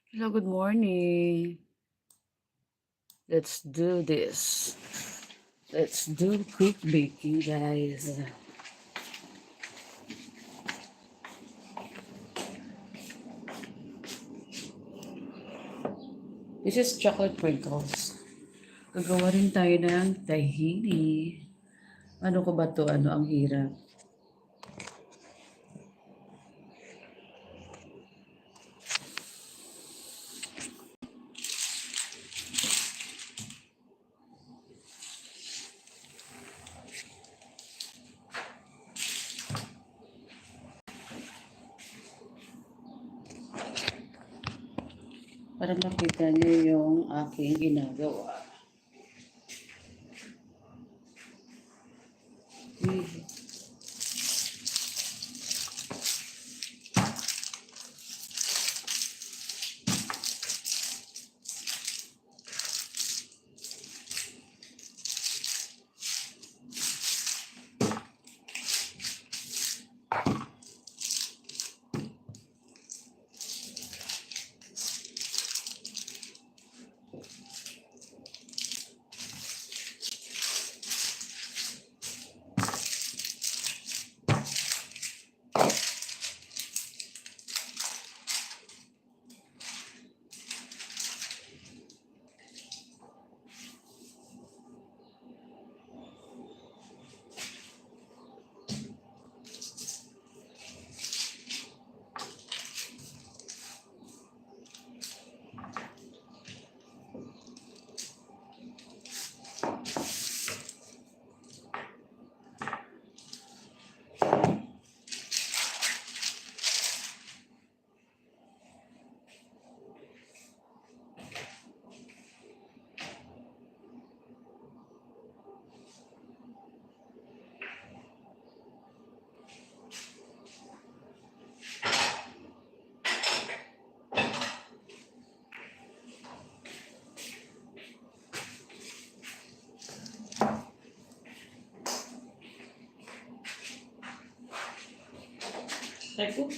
Hello, good morning. Let's do this. Let's do quick baking, guys. This is chocolate sprinkles. Gagawa rin tayo ng tahini. Ano ko ba to? Ano ang hirap? Para makita niyo yung aking ginagawa. Teko.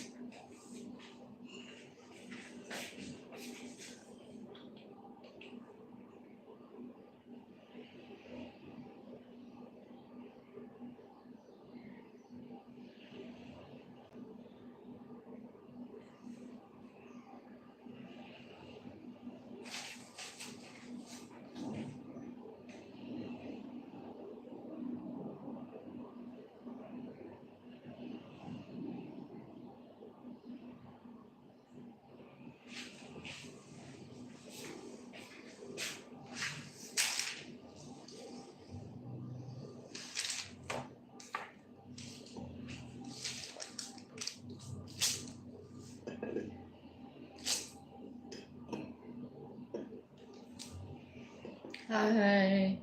Hi.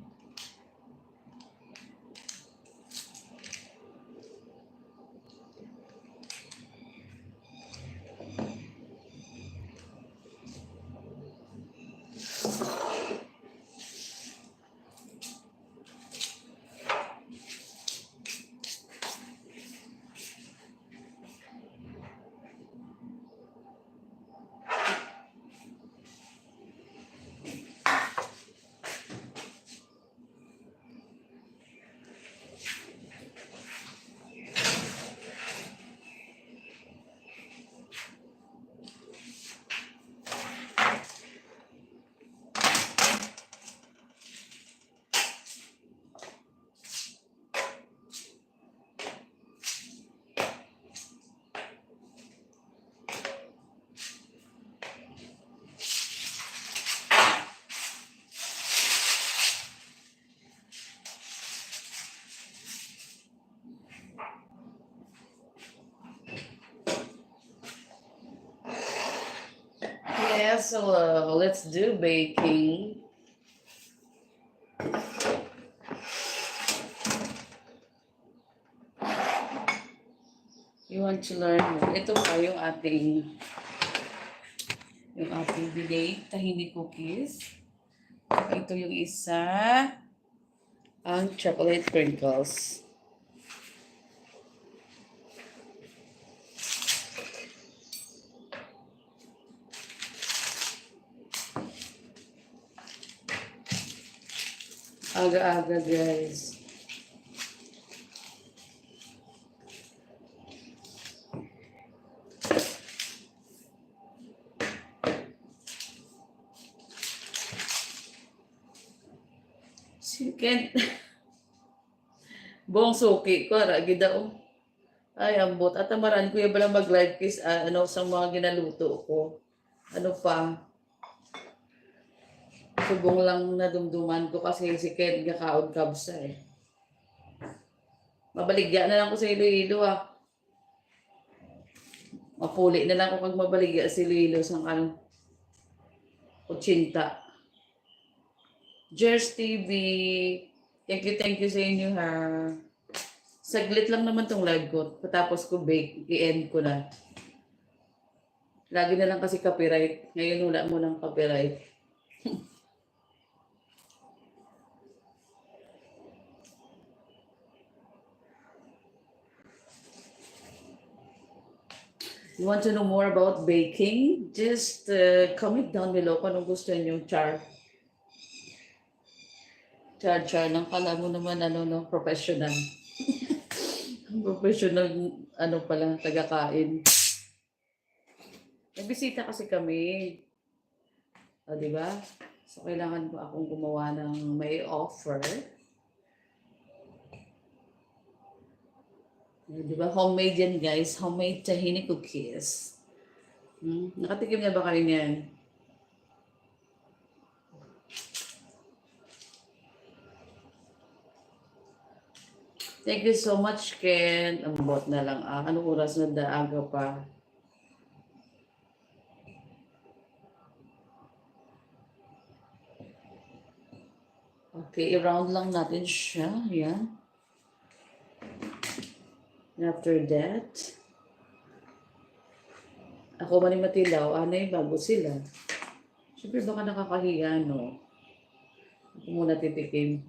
Yes, hello. Let's do baking. You want to learn more? Ito pa yung ating binake tahini cookies. Ito yung isa, ang chocolate sprinkles. Aga-aga, guys. Si Kent, buong suki ko, ragi daw. Ay, ambot. At amaran ko yung bala mag-live kiss, sa mga ginaluto ko. Ano pa? Subong lang nadumduman ko kasi si Kent gakaon kabsa eh. Mabaligya na lang ko sa Iloilo Mapuli na lang ko kag mabaligya sa Iloilo sa 80. Jers TV, thank you sa inyo ha. Saglit lang naman tong live ko. Patapos ko bake, i-end ko na. Lagi na lang kasi copyright. Ngayon wala mo ng copyright. You want to know more about baking? Just comment down below kung anong gusto niyo, Char. Char lang. Kala mo naman, professional. Professional, pala, taga-kain. Nagbisita kasi kami. Di ba? So, kailangan ko akong gumawa ng may offer. Di ba? Homemade yan, guys. Homemade tahini cookies. Nakatikim na ba kayo niyan? Thank you so much, Ken. Ang bot na lang. Anong oras na daaga pa? Okay, i-round lang natin siya. Yan. And after that, ako man yung matilaw, bago sila. Siyempre baka nakakahiya, no? Ako muna titikim.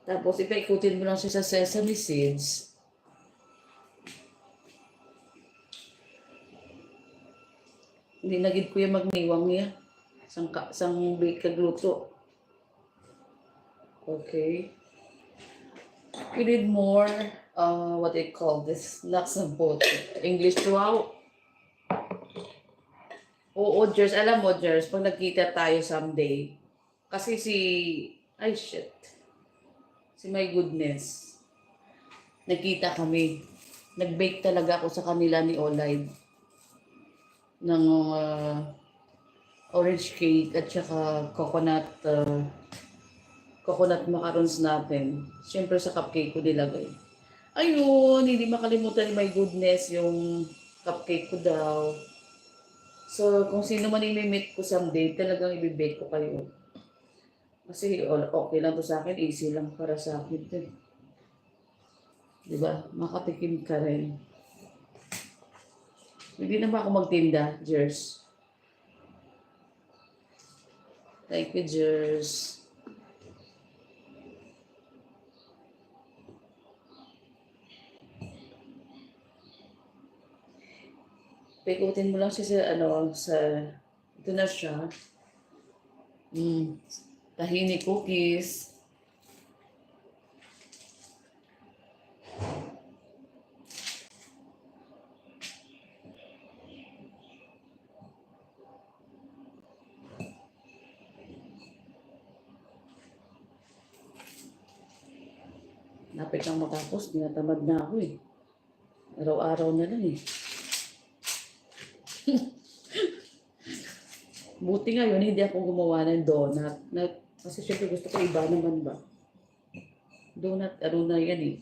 Tapos ipaikutin mo lang siya sa sesame seeds. Hindi nagid ko yung magniwang niya. Sang bake kagluto. Okay. We need more, what they call this, laksambot. English wow. Oo, Jers. Alam mo, Jers, pag nagkita tayo someday, kasi si my goodness, nagkita kami. Nag-bake talaga ako sa kanila ni Olive ng orange cake at saka coconut macarons natin. Siyempre sa cupcake ko nilagay. Ayun, hindi makalimutan ni my goodness yung cupcake ko daw. So, kung sino man i-meet ko someday, talagang i-bake ko kayo. Kasi okay lang to sa akin, easy lang para sa akin. Diba? Makatikim ka rin. Hindi na ba ako magtinda, Jers? Thank you, Jers. Paikutin mo lang siya sa ito na siya. Tahini cookies. Napit lang matapos, tinatamad na ako eh. Araw-araw na lang eh. Buti ngayon, hindi ako gumawa ng donut. Kasi syempre gusto ko iba naman ba. Donut, na yan eh.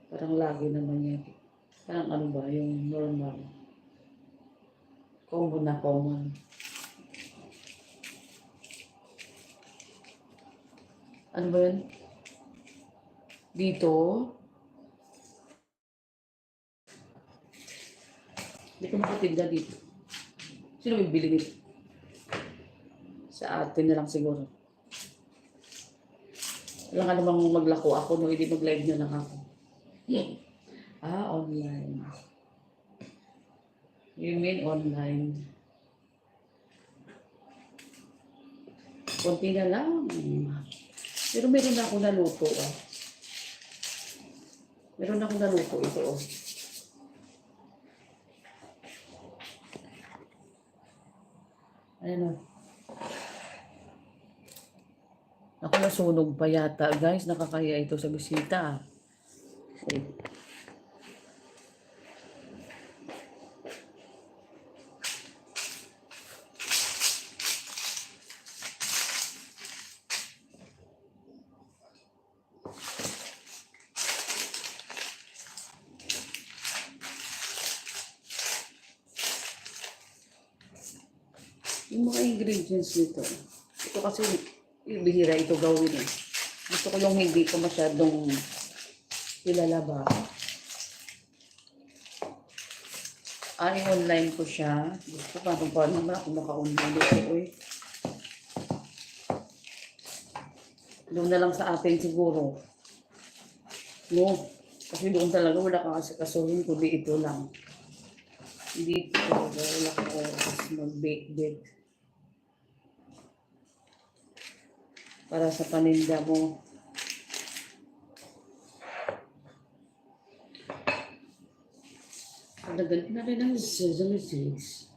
Parang lagi naman yan. Parang ba, yung normal. Common. Ano ba yun? Dito? Hindi ko makatinda dito. Sino bibili nito? Sa atin na lang siguro. Wala nga namang maglako ako, no? Hindi mag-live na lang ako. Online. You mean online? Konti na lang. Pero meron na ako naluto ah. Meron ako naluto ito oh. Ayan oh. Ako nasunog pa yata. Guys, nakakaya ito sa bisita. Okay. Yung mga ingredients nito. Ito kasi bihira ito gawin eh. Gusto ko yung hindi ko masyadong ilalaba. Online ko siya. Gusto ko paano naman ako maka-online ito eh. Doon na lang sa atin siguro. No. Kasi doon talaga wala kang asikasuhin kundi ito lang. Hindi ito wala kang oras mag-bake. Para sa paninda mo. Nagalit na rin ang sesame seeds.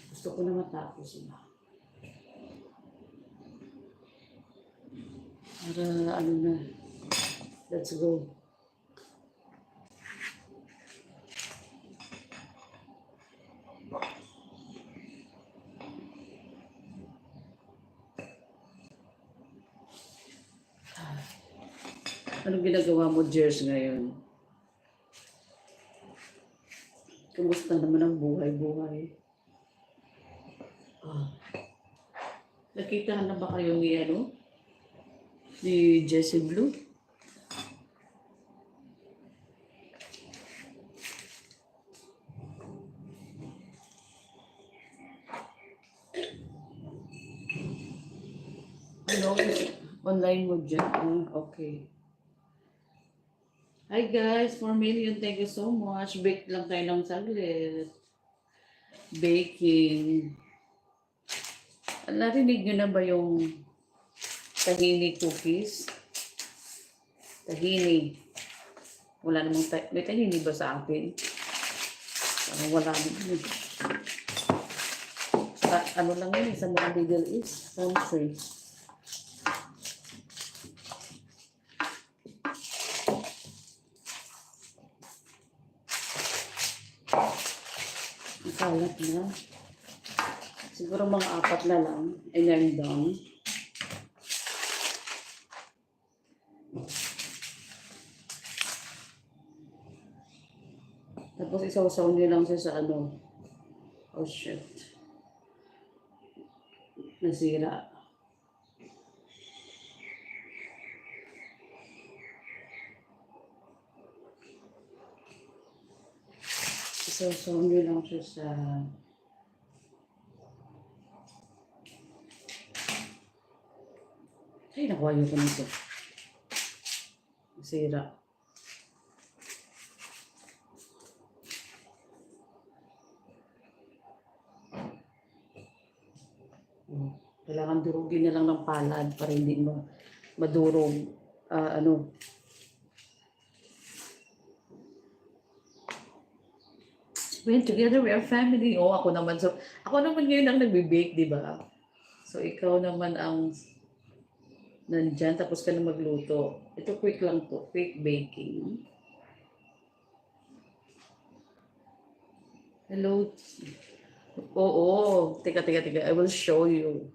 Gusto ko na matapos na. Para ano na. Let's go. Anong ginagawa mo, Jers, ngayon? Kumusta naman ang buhay-buhay? Nakita na ba kayo ni ni Jessie Blue? Ano? Online mo dyan? Okay. Hi guys, 4 million, thank you so much. Bake lang tayo ng saglit. Baking. Narinig nyo na ba yung tahini cookies? Tahini. Wala namang may tahini ba sa atin? Wala naman. Ano lang yun, sa mga Middle East country. Kalat na. Siguro mga 4 na lang. And I'm done. Tapos isaw-saw niyo lang siya sa ano. Oh shit. Nasira. Isaw-saw niyo lang siya sa ay, nakuha ko nito. Nasira. Kailangan durugin na lang ng palad para hindi madurog. When together we are family. Oh, ako naman. So, ako naman ngayon ang nagbe-bake, di ba? So, ikaw naman ang nandyan, tapos ka na magluto. Ito quick lang to, quick baking. Hello. Oo, teka. I will show you.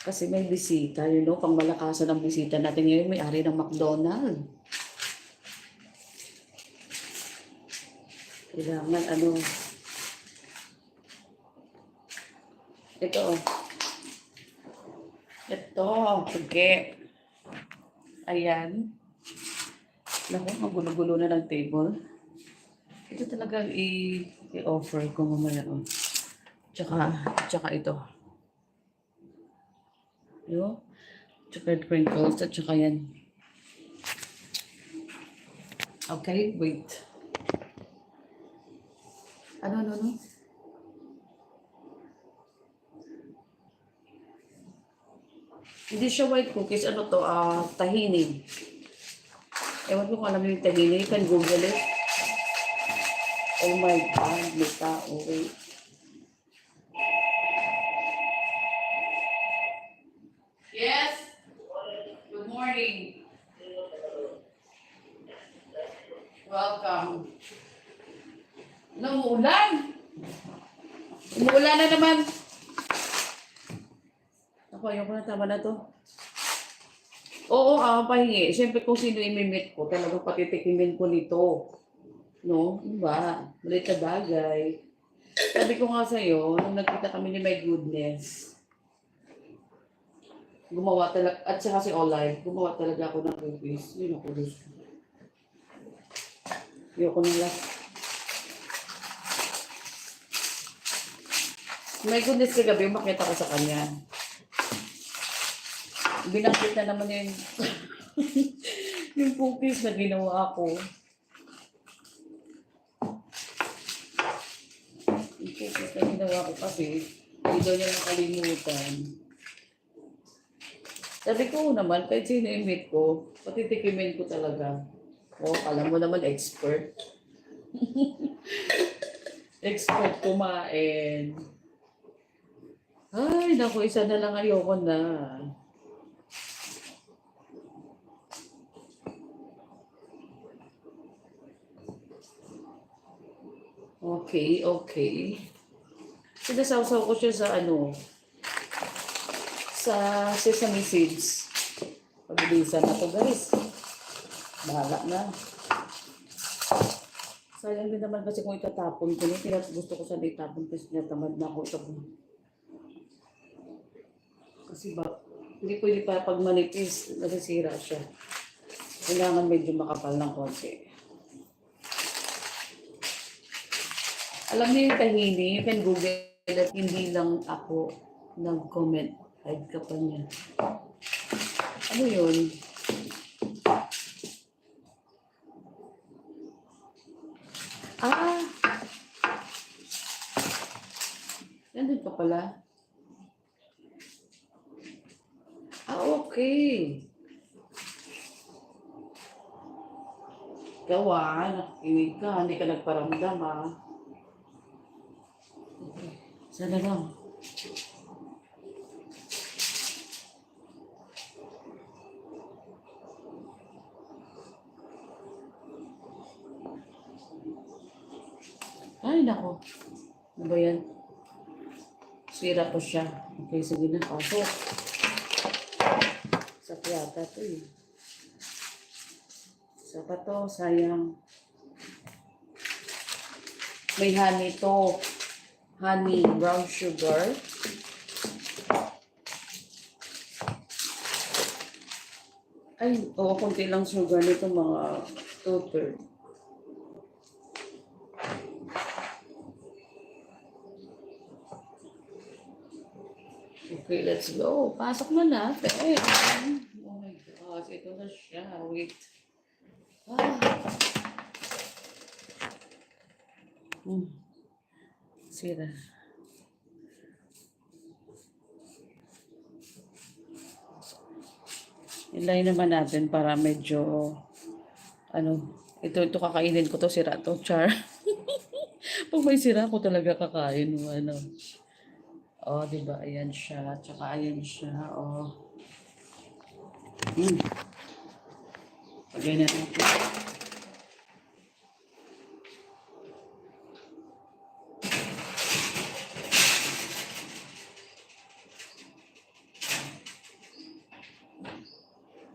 Kasi may bisita, pang malakasan ang bisita natin ngayon, may-ari ng McDonald's. Kailangan ito, sige. Ayan. Naku, magulo-gulo na ng table. Ito talaga i-offer ko mamaya. Tsaka ito. Tsaka crinkles at tsaka yan. Okay, wait. Ano? Hindi siya white cookies. Ano to? Tahini. Ewan ko kung alam mo yung tahini. You can Google it. Oh my God, may tao. Wait. Yes. Good morning. Welcome. Ano, umuulan? Umuulan na naman. Ako, ayoko na. Tama na to. Oo, pahingi. Siyempre kung sino imimit ko, talagang patitikimin ko nito. No? Diba? Malit na bagay. Sabi ko nga sa'yo, nung nagkita kami ni My Goodness, gumawa talaga, at saka si Olive, gumawa talaga ako ng cookies. Yun ako gusto. Ayoko na lang. My Goodness, kagabi, makita ko sa kanya. Binangkit na naman yung yung cookies na ginawa ko. Yung cookies na ginawa ko kasi, hindi daw niya nakalimutan. Sabi ko naman, kahit sino i-meet ko, patitikimin ko talaga. Oh, alam mo naman, expert. Expert kumain. Ay, naku, isa na lang, ayoko na. Okay. Sinasawsaw ko siya sa sa sesame seeds. Pagbilisan na to, guys. Bahala na. Sayang din naman kasi kung itatapon ko. Gusto ko sana itapon kasi natamad na ako itapon. Kasi hindi pwede pa pag manipis, nasisira siya. Kailangan medyo makapal ng konti. Alam niyo yung tahini, you can Google it. Hindi lang ako nag-comment. Hide ka pa niya. Ano yun? Nandun pa pala. Okay. Gawa, nakikinig ka, hindi ka nagparamdam Okay. Sana lang. Ay, nako. Ano ba yan? Sira ko siya. Okay, sige na. Pasok. Sa yata to eh. Sa pa to, sayang. May honey to. Honey, brown sugar. Ay, konti lang sugar nito, mga 2/3. Okay, let's go. Pasok na natin. Oh my gosh, ito na siya. Wait. Sira. Ilay naman natin para medyo, ito kakainin ko to, sira to, char. Pag may sira ko talaga kakain, Oh, diba? Ayan siya. Tsaka ayan siya. Oh. Pagay na natin.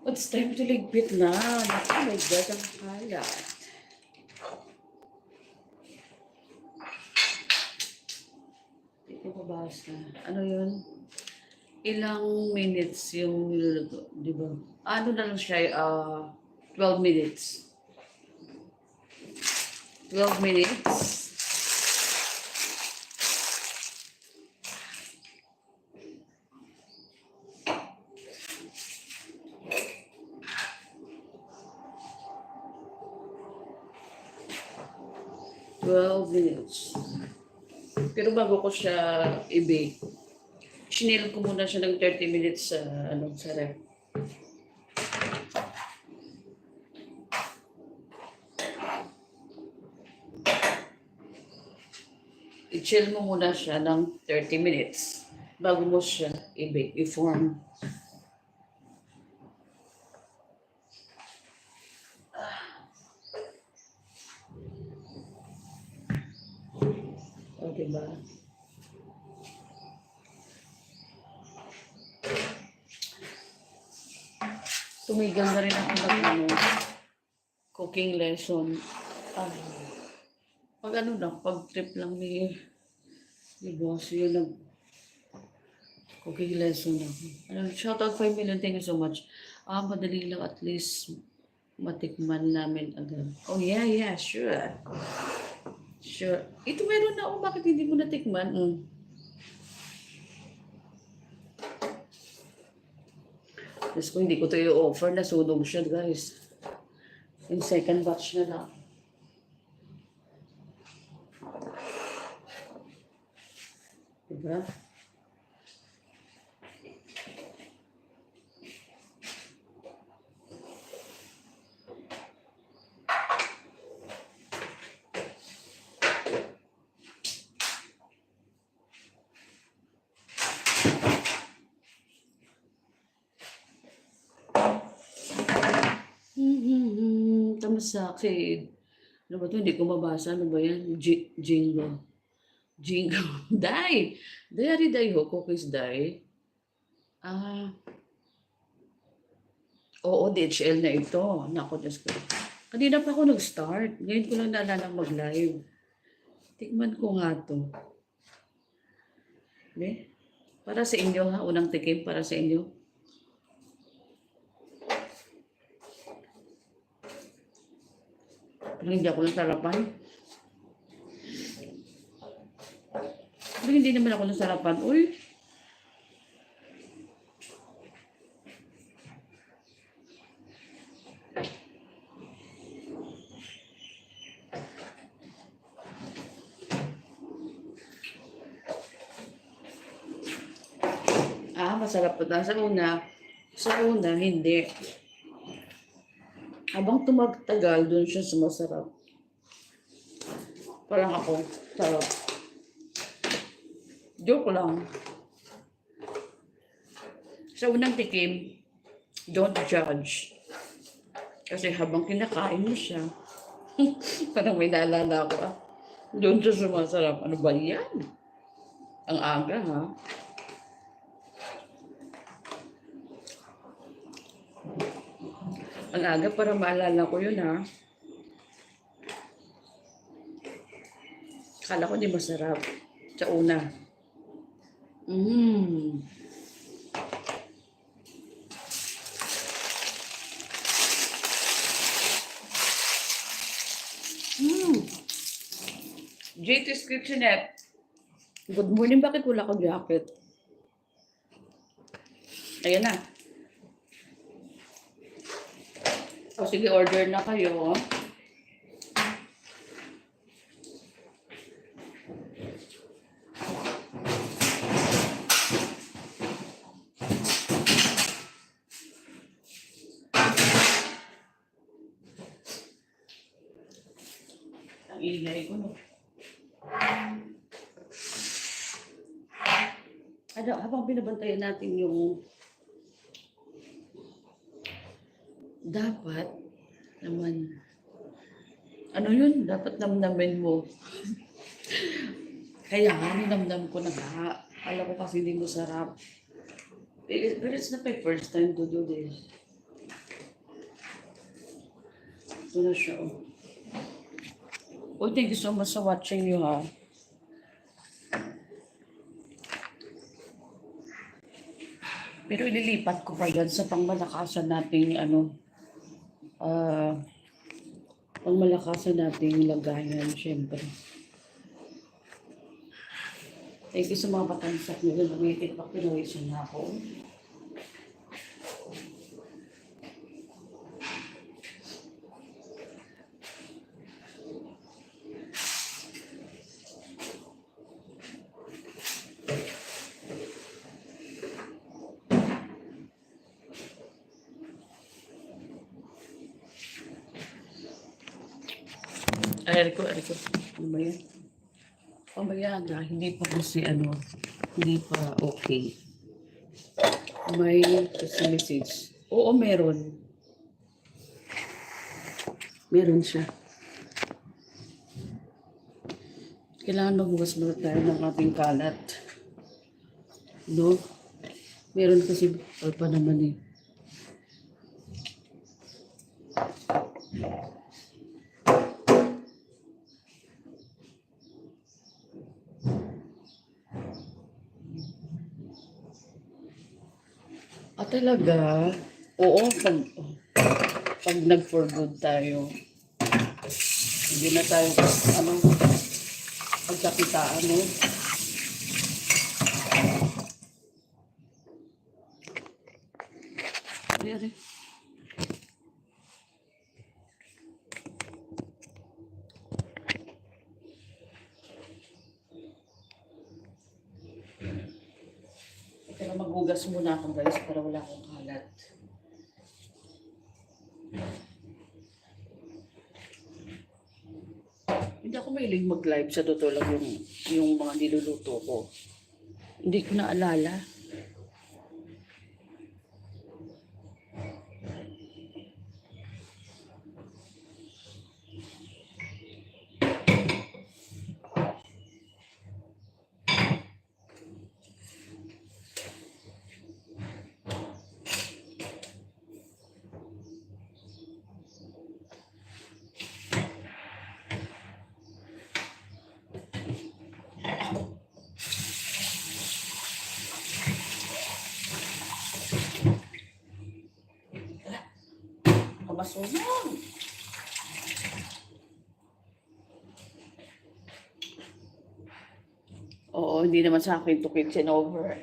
It's time to ligpit na. Oh my God, ang kalat. Ito pabahas na. Ano yun? Ilang minutes yung niluluto, di ba? Ano na lang siya, 12 minutes. 12 minutes. 12 minutes. Pero bago ko siya i-bake, chinil ko muna siya ng 30 minutes sa, sa ref. I-chill mo muna siya ng 30 minutes bago mo siya i-bake, i-form. O, diba? Tumigil na rin ako cooking lesson. Pag pag trip lang ni boss, yun cooking lesson ako. Shout out 5 million, thank you so much. Madali lang, at least matikman namin agad. Oh yeah, sure. Sure. Ito meron na ako, bakit hindi mo natikman? Tapos kung hindi ko ito i-offer, nasunog siya, guys. Yung second batch na lang. Diba? Tamasa, kasi, ano ba ito? Hindi ko mabasa. Ano ba yan? Jingo. Dai! Diary dai ho, cookies dai. Oo, DHL na ito. Naku, Diyos ko. Kanina pa ako nag-start. Ngayon ko lang naalala mag-live. Tikman ko nga to. Okay? Para sa inyo ha, unang tikim para sa inyo. Hindi ako nasarapan. Pero hindi naman ako nasarapan. Uy! Masarap po. Sa una, hindi. Habang tumagtagal, doon siya sumasarap. Parang ako, sarap. Joke lang. Sa unang tikim, don't judge. Kasi habang kinakain mo siya, parang may naalala ko, doon siya sumasarap. Ano ba yan? Ang aga, ha? Ang aga para maalala ko yun, ha? Akala ko di masarap. Sa una. JT's Kitchenette. Good morning. Bakit wala akong jacket? Ayan na. O sige, order na kayo. Ang ingay ko, no? Habang binabantayan natin yung dapat naman, dapat namnamin mo. Kaya ninamnam ko na nga. Alam ko kasi hindi mo sarap. But it's not my first time to do this. Ito na siya, oh. Thank you so much for watching you, ha. Pero ililipat ko pa yan sa pangmalakasan nating pangmalakasan nating lagayan, syempre. Thank you sa mga patansak nyo. Lumitit pa, pinawisan na ako. Ay, Rico. Ano ba yan? Mamaya na, hindi pa kasi hindi pa okay. May kasi message. Oo, meron. Meron siya. Kailangan maghugas muna tayo ng ating kalat. No? Meron kasi pa naman eh. Talaga? Oo, pag nag-for good tayo, hindi na tayo, pagkakitaan, no? Ari. Pero maghugas muna ako guys para wala akong kalat. Hindi ako mahilig mag-live sa totoo lang yung mga niluluto ko. Hindi ko naalala. Masunog! Oo, hindi naman sa akin to kitchen over.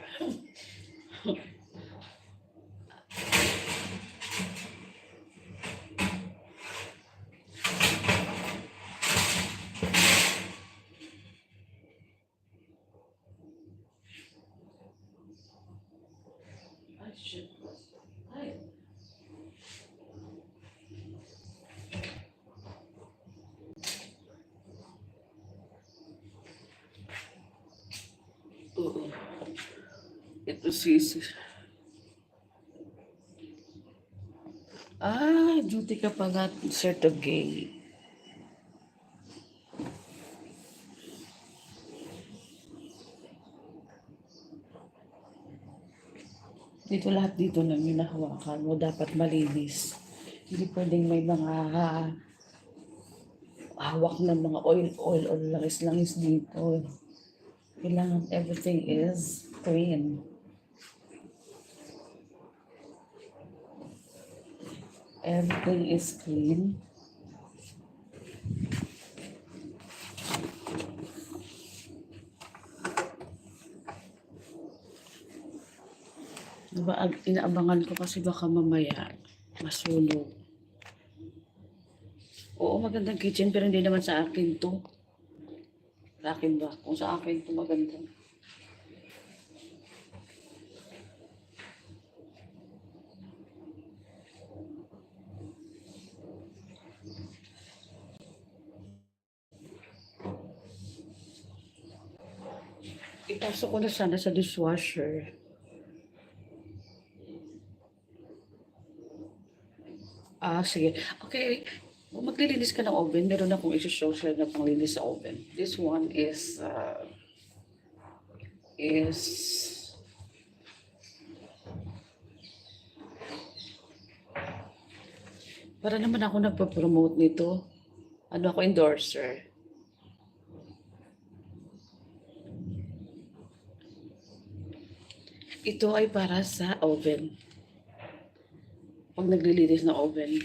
Ay, shit. Ay. Oo. Ito sisi. Duty ka pa nga, Sir Togay. Dito lahat dito lang yung nahawakan mo. Dapat malinis. Hindi pwedeng may mga hawak ng mga oil o langis dito. Kailangan everything is clean. Everything is clean. Diba, inaabangan ko kasi baka mamaya masunog. Oo, magandang kitchen pero hindi naman sa akin to. Sa akin ba? Kung sa akin to maganda. Ipasok ko na sana sa dishwasher. Sige. Okay. Kung maglilinis ka ng oven, meron akong isi-social na panglinis sa oven. This one is para naman ako nagpa-promote nito. Ano ako, endorser. Ito ay para sa oven. Pag naglilinis ng oven.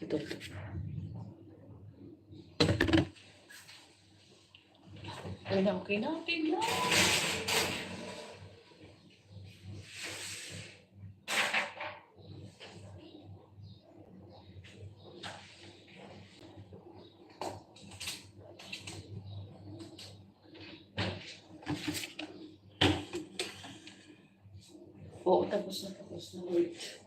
Ito. Okay na. Oo, tapos na. Wait.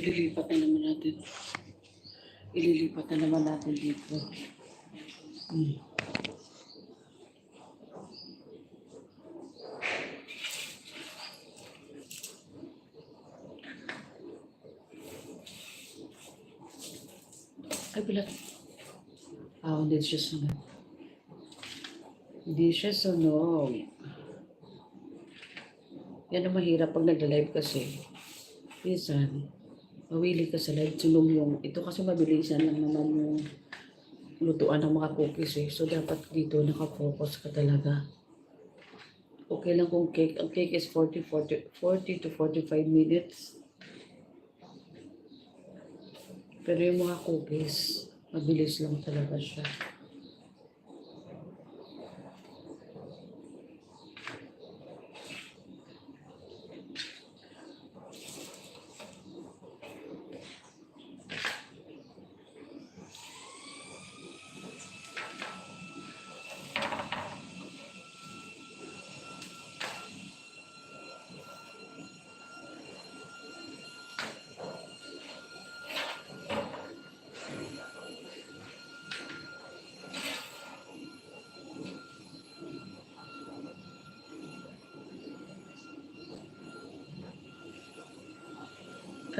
Ililipat na naman natin. Ililipat na naman natin dito. Ay, pala. Hindi siya sunog. Hindi siya sunog. Yan ang mahirap pag nag-live kasi. Minsan, mawili ka sa live, sunog yung, ito kasi mabilisan lang naman yung lutuan ng mga cookies eh. So, dapat dito nakafocus ka talaga. Okay lang kung cake. Ang cake is 40 to 45 minutes. Pero yung mga cookies, mabilis lang talaga siya.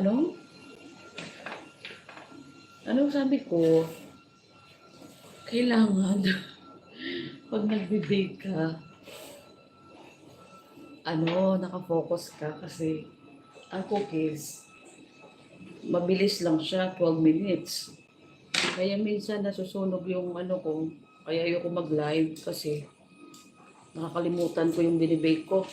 Ano? Ano sabi ko? Kailangan pag nagbe-bake ka, nakafocus ka kasi ang cookies, mabilis lang siya, 12 minutes. Kaya minsan nasusunog yung ko, kaya ayoko mag-live kasi nakakalimutan ko yung binibake ko.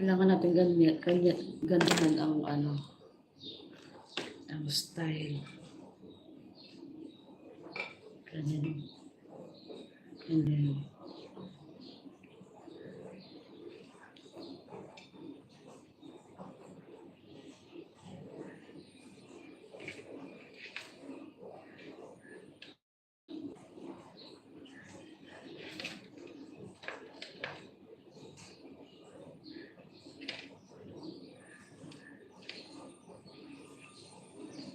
Kailangan natin ganyan ang style. Ganyan. Ganyan.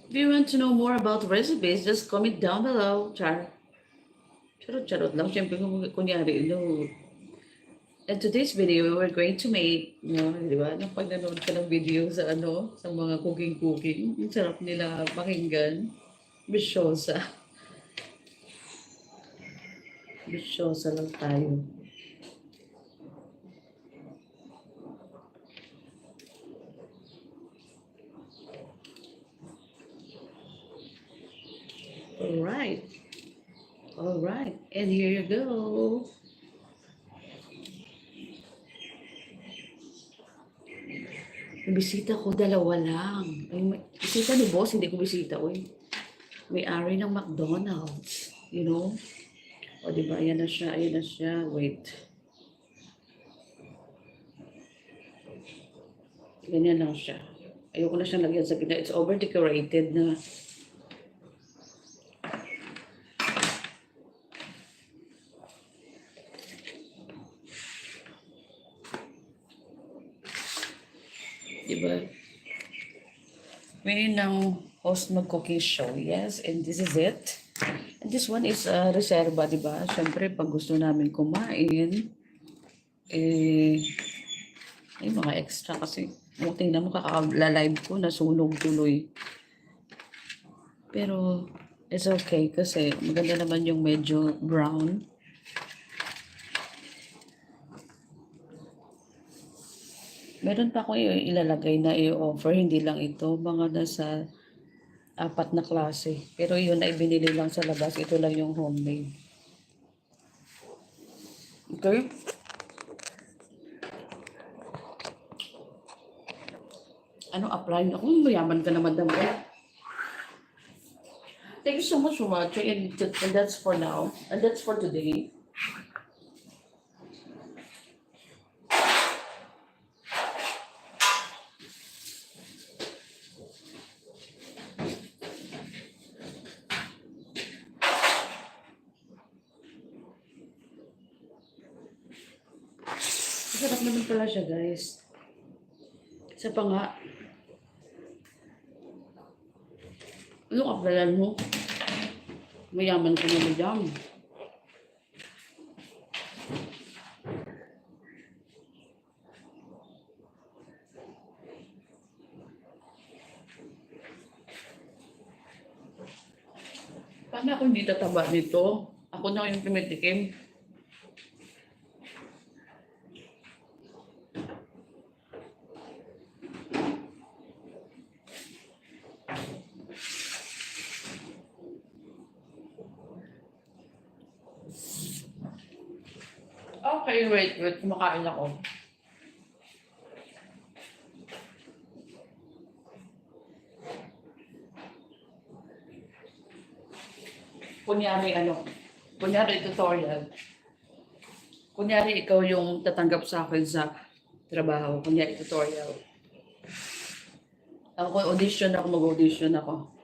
If you want to know more about recipes, just comment down below. Charot lang. Siyempre, kunyari, in today's video, we're going to make, di ba? Nung pag nanood ka ng video sa sa mga cooking, yung sarap nila pakinggan. Bisyosa. Bisyosa lang tayo. Alright. And here you go. Yung bisita ko, 2 lang. Bisita ni boss, hindi ko bisita. May-ari ng McDonald's. You know? O, diba? Ayan na siya. Wait. Ganyan lang siya. Ayoko na siyang lagyan sa gitna. It's over-decorated na. Diba? May ng host mag-cooking show. Yes, and this is it. And this one is reserva, diba? Siyempre, pag gusto namin kumain, may mga extra kasi O, tingnan mo, kakalive ko, nasunog tuloy. Pero, it's okay kasi maganda naman yung medyo brown. Meron pa ako ilalagay na i-offer, hindi lang ito, mga nasa 4 na klase. Pero yun ay binili lang sa labas, ito lang yung homemade. Okay? Ano apply? Ako, mayaman ka naman daw. Thank you so much for watching, and that's for now. And that's for today. Masarap naman pala siya, guys. Isa pa nga, anong applyan mo? Mayaman ka naman dyan. Paano ako hindi tataba nito? Ako na yung tumitikim. Okay, wait. Kumakain ako. Kunyari tutorial. Kunyari ikaw yung tatanggap sa akin sa trabaho. Kunyari tutorial. Ako mag-audition ako.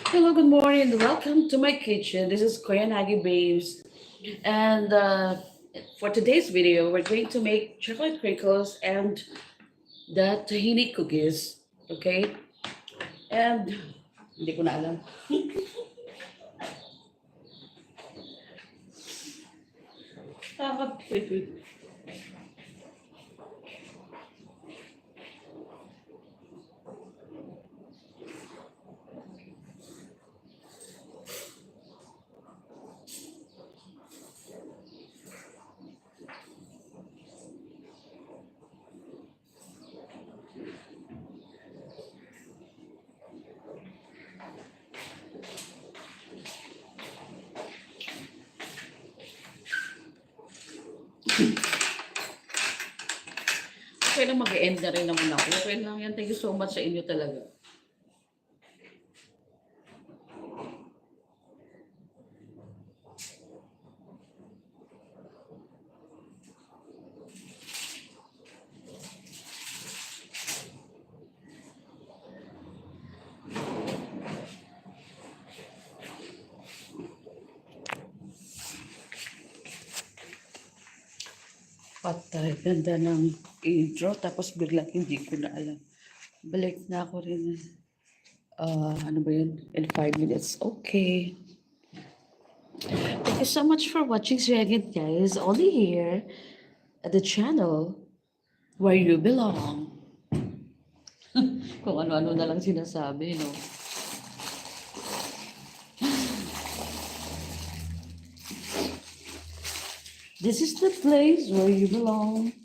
Hello, good morning. Welcome to my kitchen. This is Koyanagi Babes. And for today's video, we're going to make chocolate crinkles and the tahini cookies. Okay? And, hindi ko na alam. Wait. Okay lang, mag-end na rin naman ako. Okay lang yan. Thank you so much sa inyo talaga. Patay, ganda ng intro, tapos biglang hindi ko na alam. Balik na ako rin. Ano ba yun? In 5 minutes. Okay. Thank you so much for watching Sregan, guys. Only here at the channel where you belong. Kung ano-ano na lang sinasabi, no? This is the place where you belong.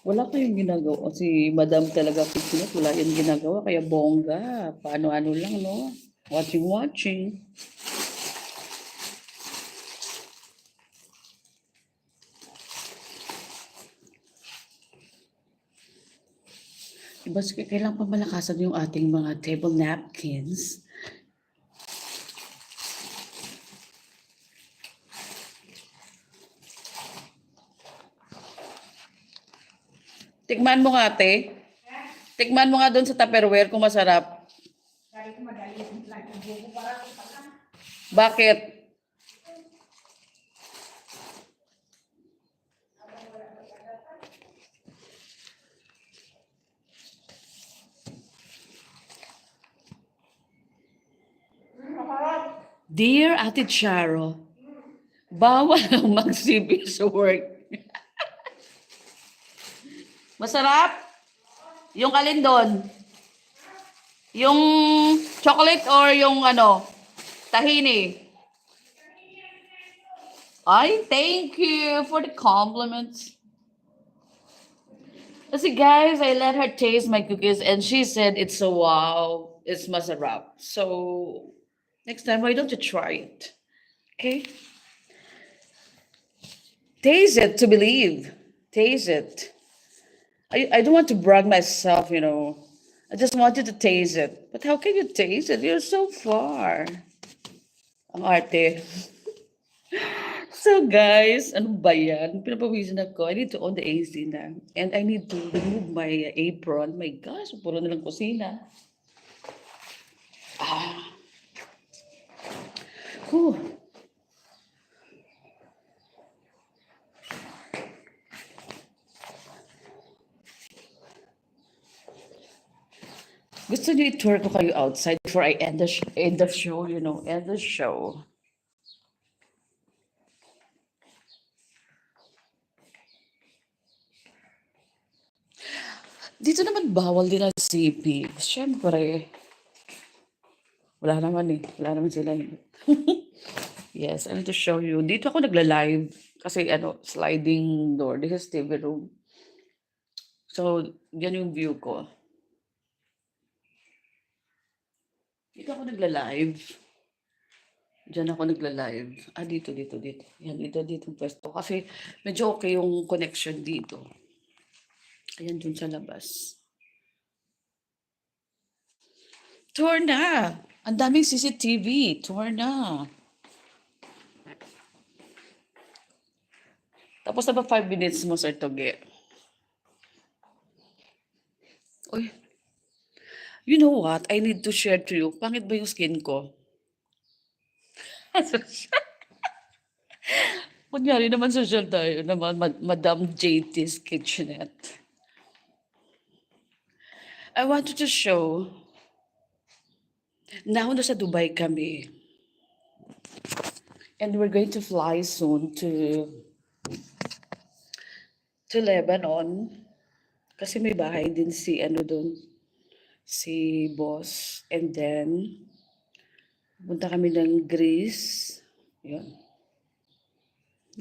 Wala kayong ginagawa. Si Madam talaga Pitinat, wala yung ginagawa. Kaya bongga. Paano-ano lang, no? Watching. Diba, kailangan pamalakasan yung ating mga table napkins. Tikman mo nga, ate. Tikman mo nga doon sa Tupperware kung masarap. Bakit? Dear Ate Charo, bawal ang mag-CB sa work. Masarap? Yung alin doon? Yung chocolate or yung ano? Tahini? Ay, thank you for the compliments. Kasi guys, I let her taste my cookies and she said it's a wow. It's masarap. So, next time, why don't you try it? Okay? Taste it to believe. Taste it. I don't want to brag myself, you know. I just want you to taste it. But how can you taste it? You're so far. Ang arte. So guys, ano ba yan? Pinapawisan ako. I need to on the AC na. And I need to remove my apron. My gosh, puro na lang kusina. Whew. Gusto niyo i-tour ko kayo outside before I end the show, you know, end the show. Dito naman bawal din ang CP. Siyempre, wala naman eh. Wala naman sila. Yes, I need to show you. Dito ako nagla-live kasi ano, sliding door. This is TV room. So, yan yung view ko. Dito ako nagla-live. Diyan ako nagla-live. Dito. Yan, dito yung pwesto. Kasi medyo okay yung connection dito. Ayan, dun sa labas. Tour na! Ang daming CCTV. Tour na. Tapos na ba 5 minutes mo, Sir Toge? Uy, you know what? I need to share to you. Pangit ba yung skin ko? Kunyari naman social tayo naman, Madam JT's Kitchenette. I wanted to show, now nasa Dubai kami. And we're going to fly soon to Lebanon. Kasi may bahay din si ano doon, si boss. And then, punta kami ng Greece. Yan.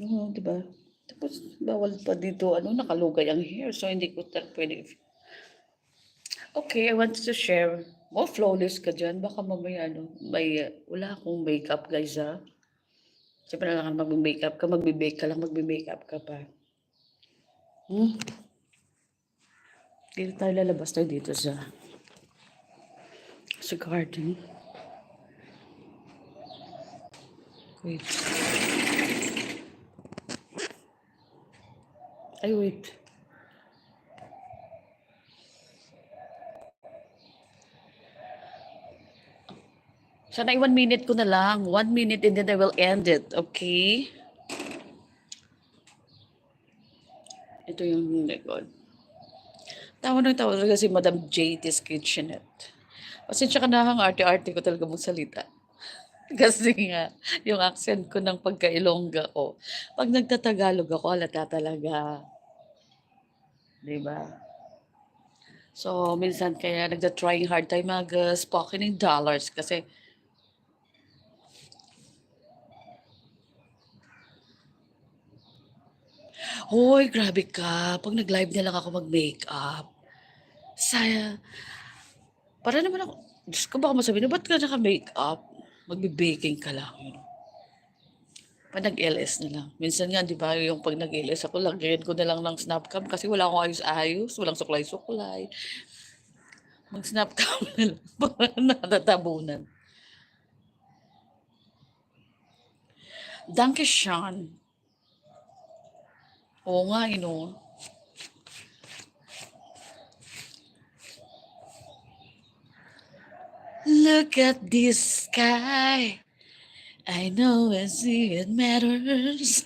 Oo, diba? Tapos, bawal pa dito, ano, nakalugay ang hair. So, hindi ko pwede. Okay, I wanted to share. More flawless ka dyan. Baka mamaya, ano, wala akong makeup, guys, ha? Siyempre na lang mag-makeup ka, magbe-bake ka lang, magbe-makeup ka pa. Dito tayo lalabas tayo dito sa garden. Wait. Ay, wait. Sana 1 minute ko na lang. 1 minute and then I will end it. Okay? Ito yung record. Tawa talaga si Madam JT's Kitchenette. Pasensya ka na hang arte-arte ko talaga magsalita. Kasi nga, yung accent ko ng pagka-Ilongga ko, pag nagtatagalog ako, halata talaga. Diba? So, minsan kaya nagda-trying hard tayo mag-spoken in dollars kasi hoy, grabe ka. Pag nag-live na lang ako mag-makeup. Saya. Para naman ako, Diyos ko baka masabi na, ba't ka naka-makeup? Magbe-baking ka lang. You know? Pag nag-LS na lang. Minsan nga, di ba, yung pag nag-LS ako, lagyan ko na lang ng snapcam kasi wala akong ayos-ayos, walang suklay-suklay. Mag-snapcam na lang para natatabunan. Danke Sean. Oo nga, you know. Look at this sky. I know and see it matters.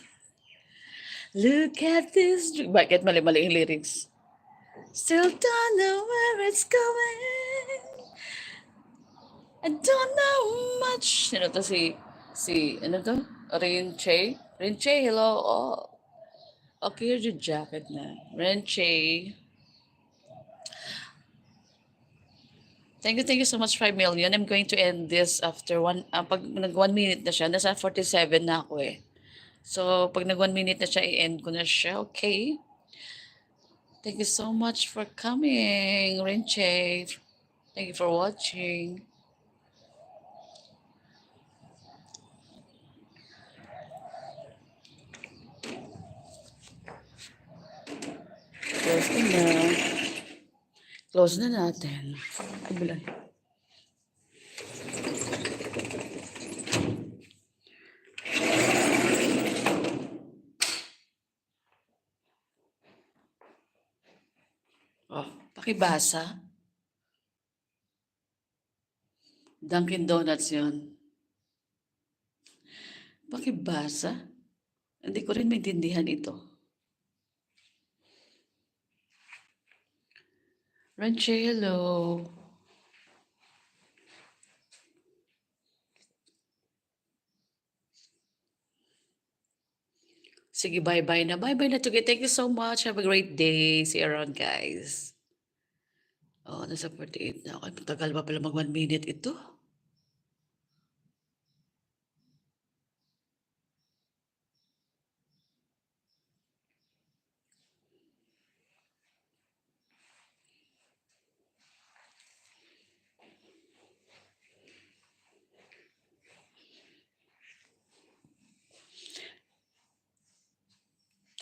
Look at this. Bakit mali-mali yung lyrics? Still don't know where it's going. I don't know much. Sino to ano to? Rinche? Rinche, hello. Oh, okay, here's your jacket na. Rinche. Thank you so much, 5 million. I'm going to end this after pag nag 1 minute na siya, nasa 47 na ako eh. So, pag nag 1 minute na siya, i-end ko na siya, okay? Thank you so much for coming, Rinche. Thank you for watching. Close na. Close na natin. Ay, bilay. Oh, pakibasa. Dunkin' Donuts yun. Pakibasa? Hindi ko rin maintindihan ito. Ranchelo. Sige, bye-bye na. Bye-bye na, Tugi. Thank you so much. Have a great day. See you around, guys. Oh, nasa 48 na ako. Tagal pa pala mag 1 minute ito.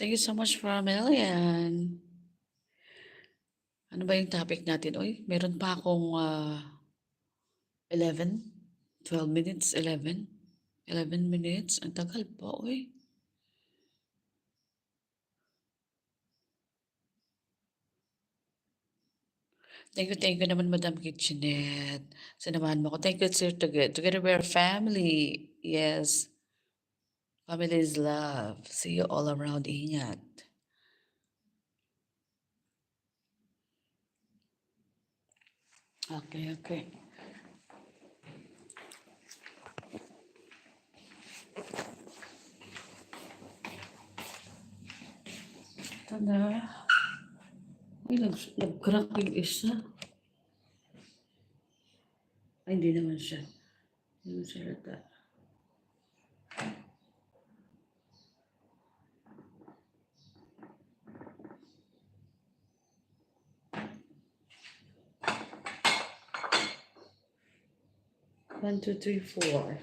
Thank you so much for a million. Ano ba yung topic natin? Uy, meron pa akong 11, 12 minutes, 11 minutes. Ang tagal pa, uy. Thank you naman, Madam Kitchenette. Sinamahan mo ko. Thank you, sir, together we're family. Yes. Family is love. See you all around. Ingat. Okay. Ito na. Ay, nag-crack yung isa. Ay, hindi naman siya. Hindi naman siya lata. One, two, three, four.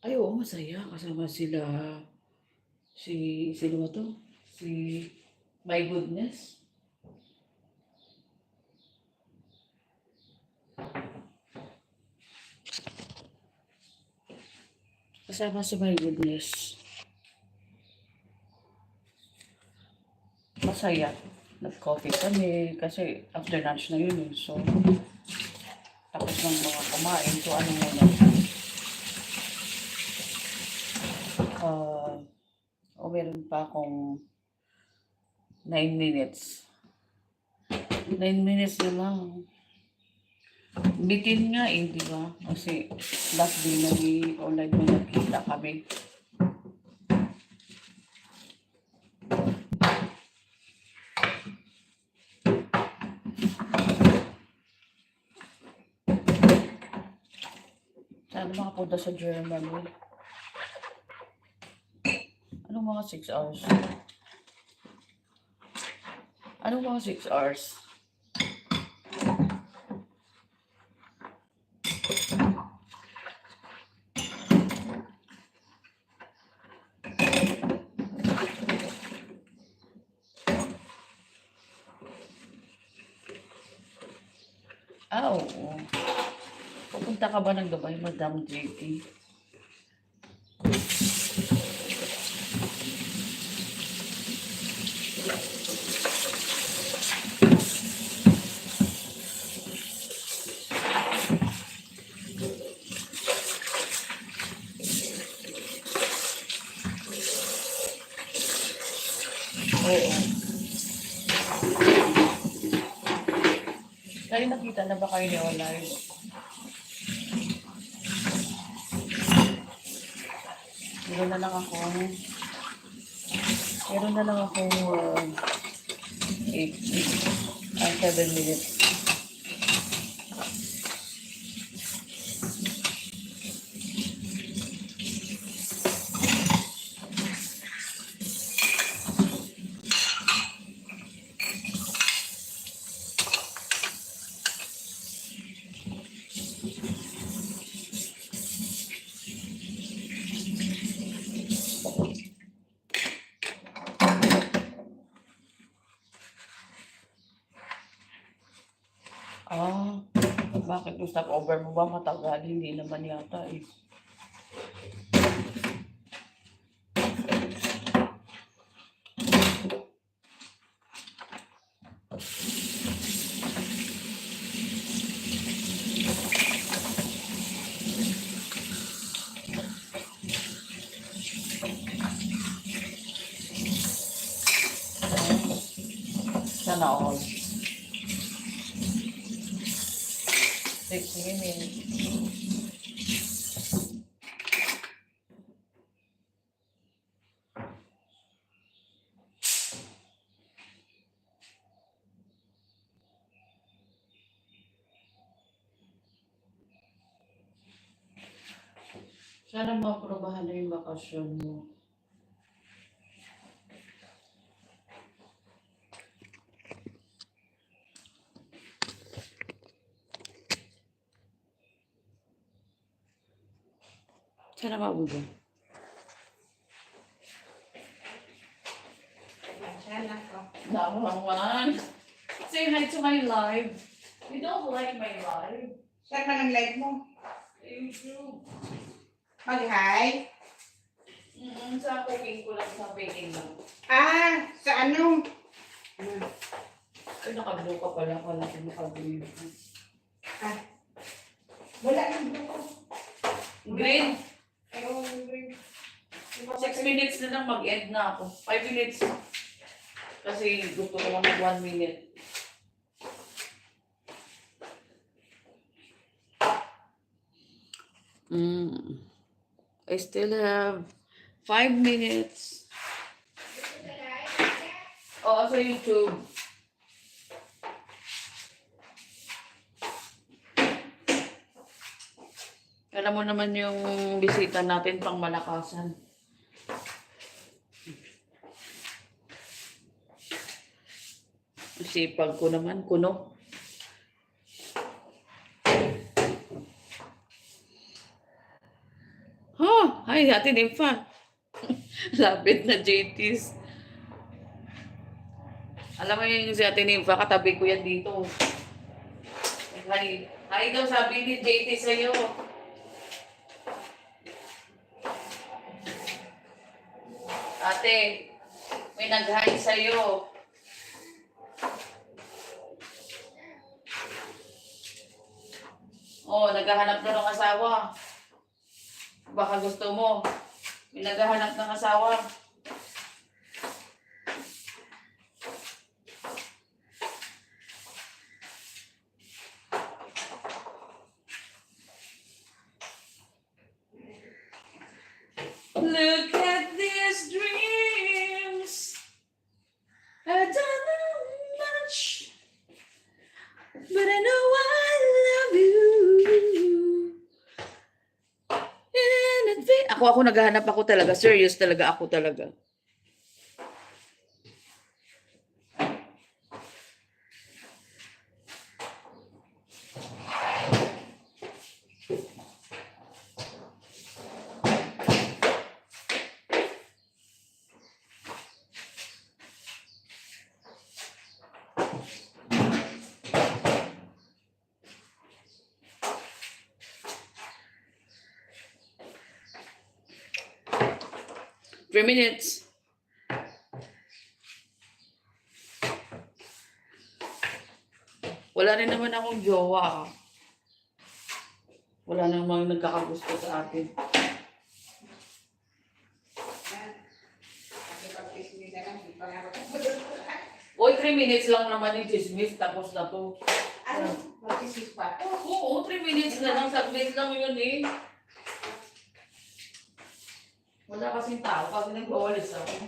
Ay, oo, masaya. Kasama sila, sino ba to? Si My Goodness. Kasama si My Goodness. Masaya. Nag-coffee kami kasi after lunch na yun. So, tapos ng mga kumain. So, ano muna? Meron pa akong 9 minutes. 9 minutes na lang. Bitin nga eh, di ba? Kasi last day na online mo nakita kami. Sana makapunta sa Germany. Anong mga 6 hours? Anong mga 6 hours? Oo. Pupunta ka ba ng Dubai, Madam JT? Oo. Kayo nakita na ba kayo ni Olay? Meron na lang akong 7 minutes. Bakit yung stopover mo ba matagal? Hindi naman yata eh. Sana all. 6 minutes. Sana maprobahan na yung bakasyon mo. Sana maubo. Naman. Say hi to my live. You don't like my live? Saan man ang live mo? YouTube. Mag-hi? Sa cooking ko lang, sa baking lang. Sa ano? Ay, naka-blue ka pala. Wala ka naka-blue. Wala nang buko. Green. Ayaw ng green. 6 minutes na lang mag-end na ako. 5 minutes. Kasi gusto ko lang mag 1 minute. I still have 5 minutes. Oh, sa YouTube. Alam mo naman yung bisita natin pang malakasan. Sipag ko naman, kuno. Hi, Ate Nympha. Lapit na JT's. Alam mo yung si Ate Nympha, katabi ko yan dito. Hi daw sabi ni JT sa'yo. Ate, may nag-hi sa'yo. Oh, naghahanap na ng asawa. Baka gusto mo. May naghahanap ng asawa. Look at these dreams. I don't know much, but I know I love you. ako naghahanap ako talaga. Serious talaga ako talaga. Three minutes. Wala rin naman akong jowa. Wala namang nagkakagusto sa akin. Oy, 3 minutes lang naman yung chismis, tapos na to. Ano? Mag-isip pa. Oo, 3 minutes na lang, saglit lang yun eh. Wala kasing tao kasi nagwawalis ako.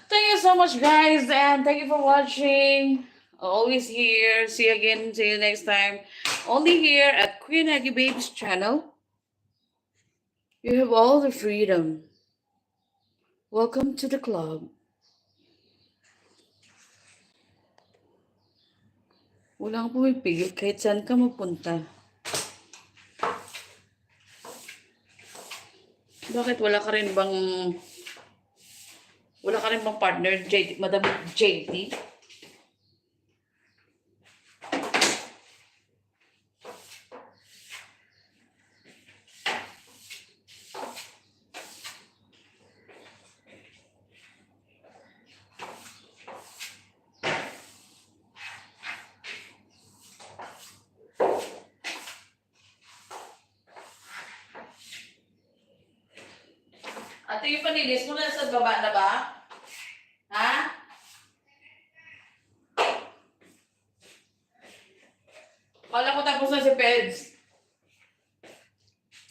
Thank you so much, guys, and thank you for watching. Always here. See you again. See you next time. Only here at Queen Aggie Baby's channel. You have all the freedom. Welcome to the club. Wala kang pumipigil kahit saan ka mapunta. Bakit wala ka rin bang partner, JT, Madam JT? Ate, yung panilis mo na sa baba na ba? Ha? Kala ko tapos na si Peds.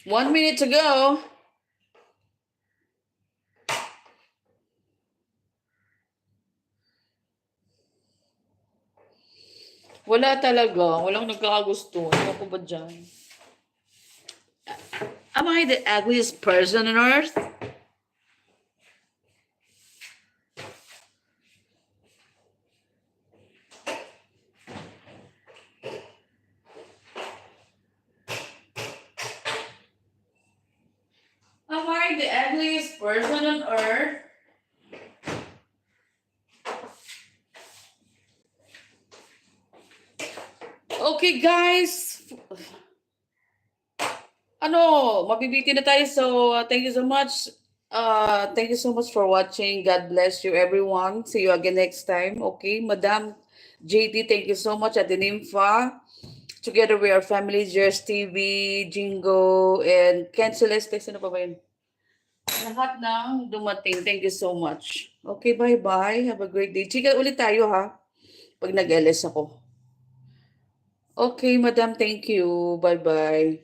1 minute to go. Wala talaga. Walang nagkakagusto. Ano ko ba dyan? Am I the ugliest person on earth? Am I the ugliest person on earth? Okay, guys. Mabibiti na tayo. So, thank you so much. Thank you so much for watching. God bless you, everyone. See you again next time. Okay, Madam JT, thank you so much. At the Nympha. Together we are families, Jers TV, Jingo, and Ken Celeste. Sino pa ba yun? Lahat ng dumating. Thank you so much. Okay, bye-bye. Have a great day. Chika ulit tayo, ha? Pag nag-LS ako. Okay, Madam, thank you. Bye-bye.